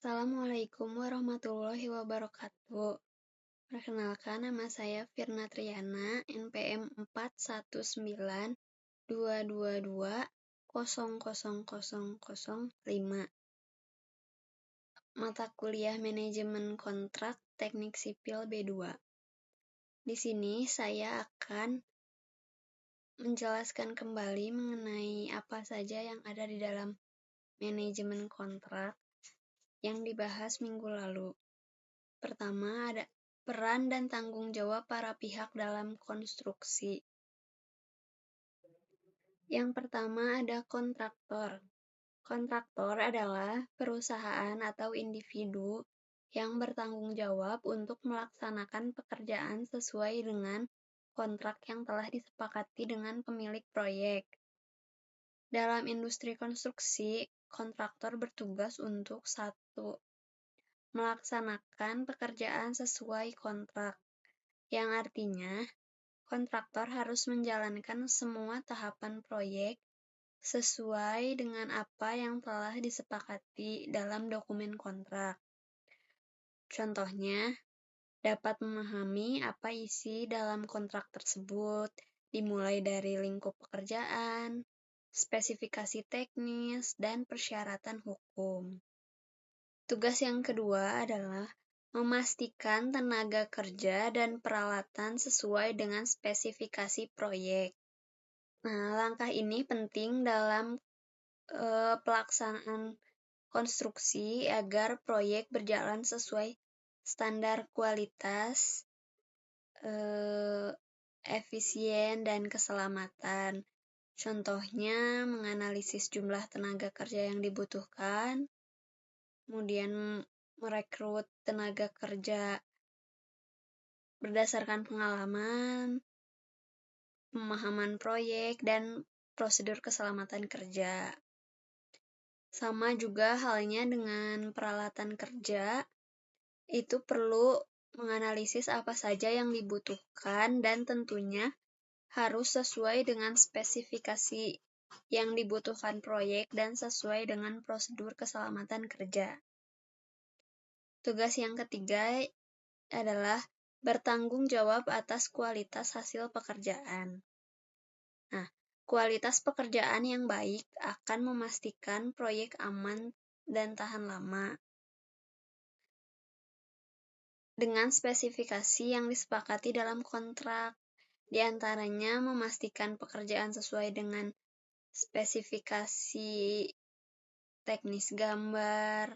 Assalamualaikum warahmatullahi wabarakatuh. Perkenalkan, nama saya Firna Triana, NPM 419222000005. Mata kuliah Manajemen Kontrak Teknik Sipil B2. Di sini saya akan menjelaskan kembali mengenai apa saja yang ada di dalam manajemen kontrak yang dibahas minggu lalu. Pertama, ada peran dan tanggung jawab para pihak dalam konstruksi. Yang pertama ada kontraktor. Kontraktor adalah perusahaan atau individu yang bertanggung jawab untuk melaksanakan pekerjaan sesuai dengan kontrak yang telah disepakati dengan pemilik proyek. Dalam industri konstruksi, kontraktor bertugas untuk 1. Melaksanakan pekerjaan sesuai kontrak, yang artinya kontraktor harus menjalankan semua tahapan proyek sesuai dengan apa yang telah disepakati dalam dokumen kontrak. Contohnya, dapat memahami apa isi dalam kontrak tersebut, dimulai dari lingkup pekerjaan, spesifikasi teknis, dan persyaratan hukum. Tugas yang kedua adalah memastikan tenaga kerja dan peralatan sesuai dengan spesifikasi proyek. Nah, langkah ini penting dalam pelaksanaan konstruksi agar proyek berjalan sesuai standar kualitas, efisien, dan keselamatan. Contohnya, menganalisis jumlah tenaga kerja yang dibutuhkan, kemudian merekrut tenaga kerja berdasarkan pengalaman, pemahaman proyek, dan prosedur keselamatan kerja. Sama juga halnya dengan peralatan kerja, itu perlu menganalisis apa saja yang dibutuhkan dan tentunya harus sesuai dengan spesifikasi yang dibutuhkan proyek dan sesuai dengan prosedur keselamatan kerja. Tugas yang ketiga adalah bertanggung jawab atas kualitas hasil pekerjaan. Nah, kualitas pekerjaan yang baik akan memastikan proyek aman dan tahan lama. Dengan spesifikasi yang disepakati dalam kontrak, di antaranya memastikan pekerjaan sesuai dengan spesifikasi teknis gambar,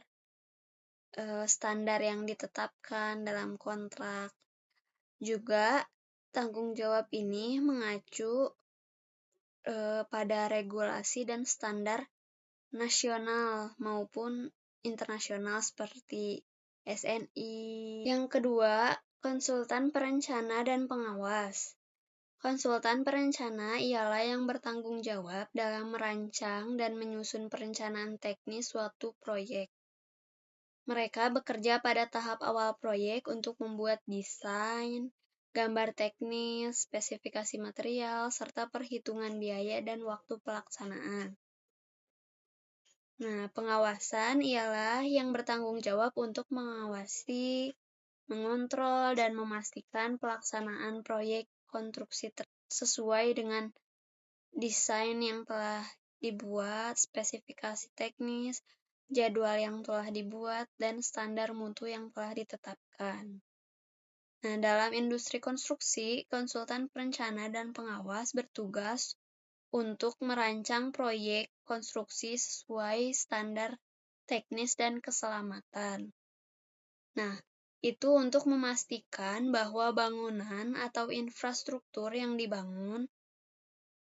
standar yang ditetapkan dalam kontrak. Juga, tanggung jawab ini mengacu pada regulasi dan standar nasional maupun internasional seperti SNI. Yang kedua, konsultan perencana dan pengawas. Konsultan perencana ialah yang bertanggung jawab dalam merancang dan menyusun perencanaan teknis suatu proyek. Mereka bekerja pada tahap awal proyek untuk membuat desain, gambar teknis, spesifikasi material, serta perhitungan biaya dan waktu pelaksanaan. Nah, pengawasan ialah yang bertanggung jawab untuk mengawasi, mengontrol, dan memastikan pelaksanaan proyek konstruksi sesuai dengan desain yang telah dibuat, spesifikasi teknis, jadwal yang telah dibuat, dan standar mutu yang telah ditetapkan. Nah, dalam industri konstruksi, konsultan perencana dan pengawas bertugas untuk merancang proyek konstruksi sesuai standar teknis dan keselamatan. Nah, itu untuk memastikan bahwa bangunan atau infrastruktur yang dibangun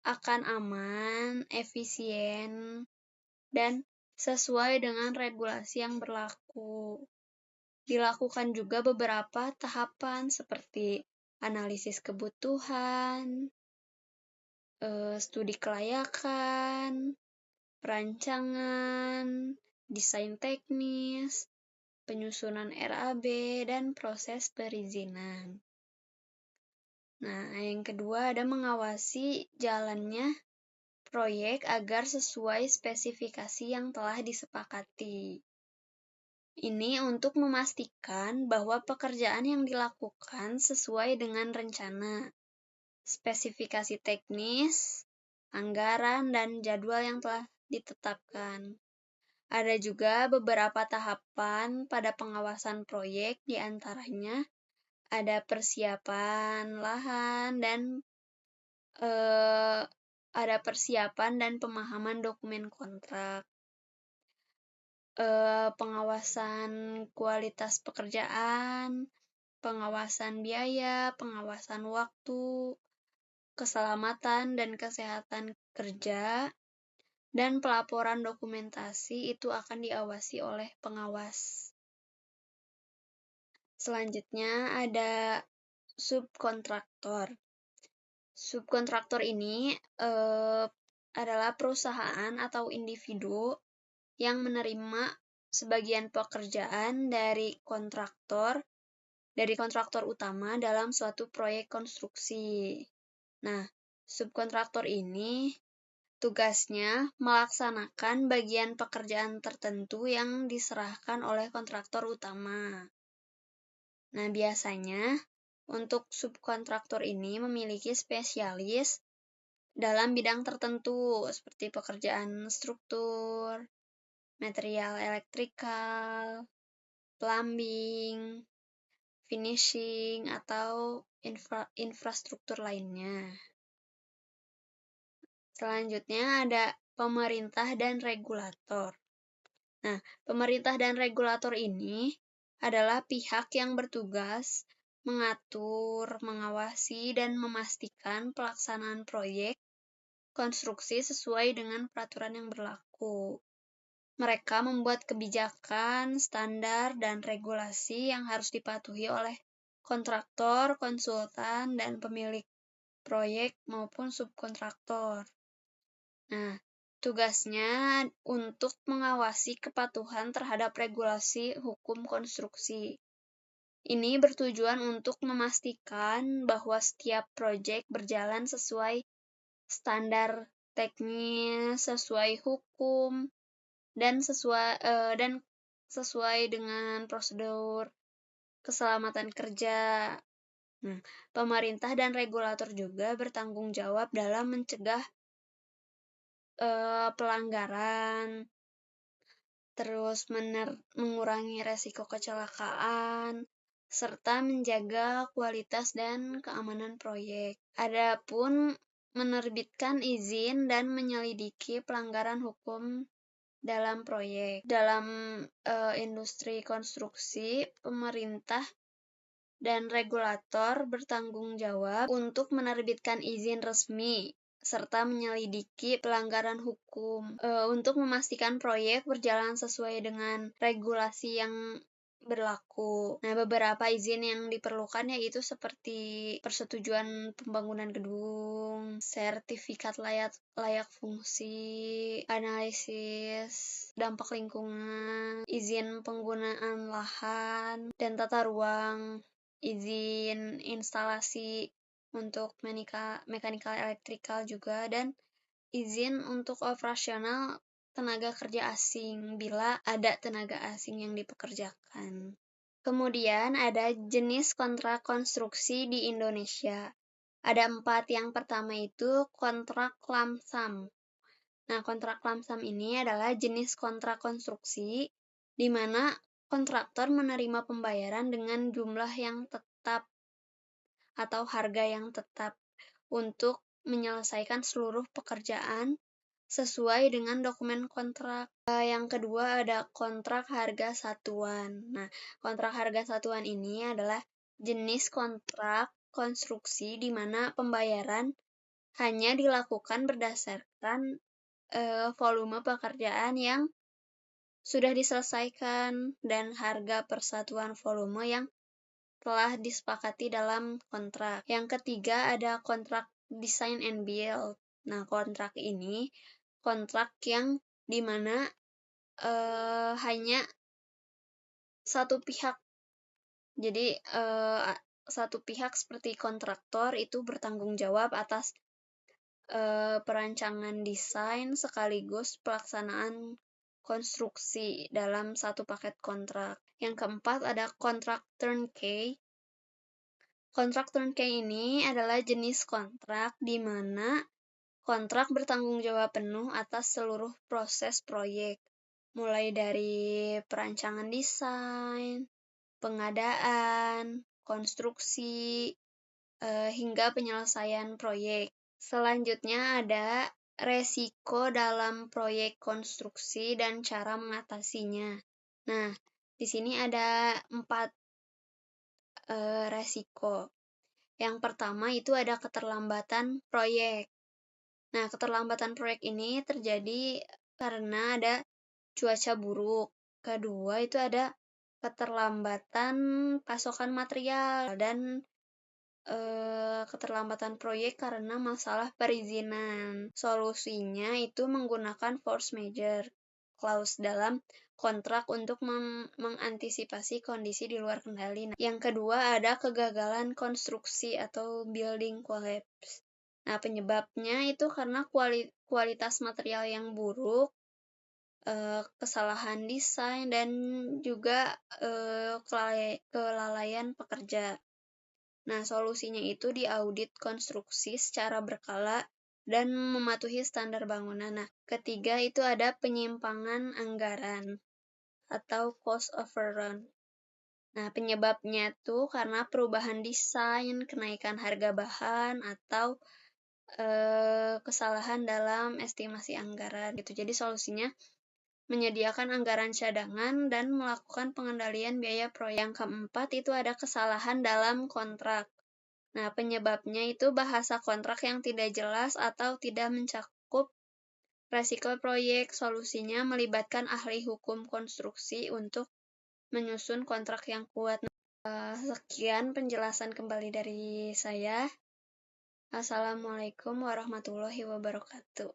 akan aman, efisien, dan sesuai dengan regulasi yang berlaku. Dilakukan juga beberapa tahapan seperti analisis kebutuhan, studi kelayakan, perancangan, desain teknis, penyusunan RAB, dan proses perizinan. Nah, yang kedua ada mengawasi jalannya proyek agar sesuai spesifikasi yang telah disepakati. Ini untuk memastikan bahwa pekerjaan yang dilakukan sesuai dengan rencana, spesifikasi teknis, anggaran, dan jadwal yang telah ditetapkan. Ada juga beberapa tahapan pada pengawasan proyek, di antaranya ada persiapan lahan dan pemahaman dokumen kontrak, pengawasan kualitas pekerjaan, pengawasan biaya, pengawasan waktu, keselamatan dan kesehatan kerja, dan pelaporan dokumentasi itu akan diawasi oleh pengawas. Selanjutnya ada subkontraktor. Subkontraktor ini adalah perusahaan atau individu yang menerima sebagian pekerjaan dari kontraktor utama dalam suatu proyek konstruksi. Nah, subkontraktor ini tugasnya melaksanakan bagian pekerjaan tertentu yang diserahkan oleh kontraktor utama. Nah, biasanya untuk subkontraktor ini memiliki spesialis dalam bidang tertentu seperti pekerjaan struktur, material elektrikal, plumbing, finishing, atau infrastruktur lainnya. Selanjutnya ada pemerintah dan regulator. Nah, pemerintah dan regulator ini adalah pihak yang bertugas mengatur, mengawasi, dan memastikan pelaksanaan proyek konstruksi sesuai dengan peraturan yang berlaku. Mereka membuat kebijakan, standar, dan regulasi yang harus dipatuhi oleh kontraktor, konsultan, dan pemilik proyek maupun subkontraktor. Nah, tugasnya untuk mengawasi kepatuhan terhadap regulasi hukum konstruksi. Ini bertujuan untuk memastikan bahwa setiap proyek berjalan sesuai standar teknis, sesuai hukum, dan sesuai dengan prosedur keselamatan kerja. Pemerintah dan regulator juga bertanggung jawab dalam mencegah pelanggaran, terus mengurangi resiko kecelakaan, serta menjaga kualitas dan keamanan proyek. Adapun menerbitkan izin dan menyelidiki pelanggaran hukum dalam proyek. Dalam industri konstruksi, pemerintah dan regulator bertanggung jawab untuk menerbitkan izin resmi serta menyelidiki pelanggaran hukum untuk memastikan proyek berjalan sesuai dengan regulasi yang berlaku. Nah, beberapa izin yang diperlukan yaitu seperti persetujuan pembangunan gedung, sertifikat layak fungsi, analisis dampak lingkungan, izin penggunaan lahan dan tata ruang, izin instalasi untuk mekanikal elektrikal juga, dan izin untuk operasional tenaga kerja asing bila ada tenaga asing yang dipekerjakan. Kemudian ada jenis kontrak konstruksi di Indonesia. Ada 4. Yang pertama itu kontrak lamsam. Nah, kontrak lamsam ini adalah jenis kontrak konstruksi di mana kontraktor menerima pembayaran dengan jumlah yang tetap atau harga yang tetap untuk menyelesaikan seluruh pekerjaan sesuai dengan dokumen kontrak. Yang kedua ada kontrak harga satuan. Nah, kontrak harga satuan ini adalah jenis kontrak konstruksi di mana pembayaran hanya dilakukan berdasarkan volume pekerjaan yang sudah diselesaikan dan harga persatuan volume yang telah disepakati dalam kontrak. Yang ketiga ada kontrak design and build. Nah, kontrak ini kontrak yang dimana hanya satu pihak. Jadi satu pihak seperti kontraktor itu bertanggung jawab atas perancangan desain sekaligus pelaksanaan konstruksi dalam satu paket kontrak. Yang keempat ada kontrak turnkey. Kontrak turnkey ini adalah jenis kontrak di mana kontrak bertanggung jawab penuh atas seluruh proses proyek, mulai dari perancangan desain, pengadaan, konstruksi, hingga penyelesaian proyek. Selanjutnya ada resiko dalam proyek konstruksi dan cara mengatasinya. Nah, di sini ada 4 resiko. Yang pertama itu ada keterlambatan proyek. Nah, keterlambatan proyek ini terjadi karena ada cuaca buruk. Kedua itu ada keterlambatan pasokan material dan keterlambatan proyek karena masalah perizinan. Solusinya itu menggunakan force majeure clause dalam kontrak untuk mengantisipasi kondisi di luar kendali. Yang kedua ada kegagalan konstruksi atau building collapse. Nah, penyebabnya itu karena kualitas material yang buruk, kesalahan desain, dan juga kelalaian pekerja. Nah, solusinya itu diaudit konstruksi secara berkala dan mematuhi standar bangunan. Nah, ketiga itu ada penyimpangan anggaran atau cost overrun. Nah, penyebabnya tuh karena perubahan desain, kenaikan harga bahan, atau kesalahan dalam estimasi anggaran gitu. Jadi solusinya menyediakan anggaran cadangan dan melakukan pengendalian biaya proyek. Yang keempat itu ada kesalahan dalam kontrak. Nah, penyebabnya itu bahasa kontrak yang tidak jelas atau tidak mencakup resiko proyek. Solusinya melibatkan ahli hukum konstruksi untuk menyusun kontrak yang kuat. Sekian penjelasan kembali dari saya. Assalamualaikum warahmatullahi wabarakatuh.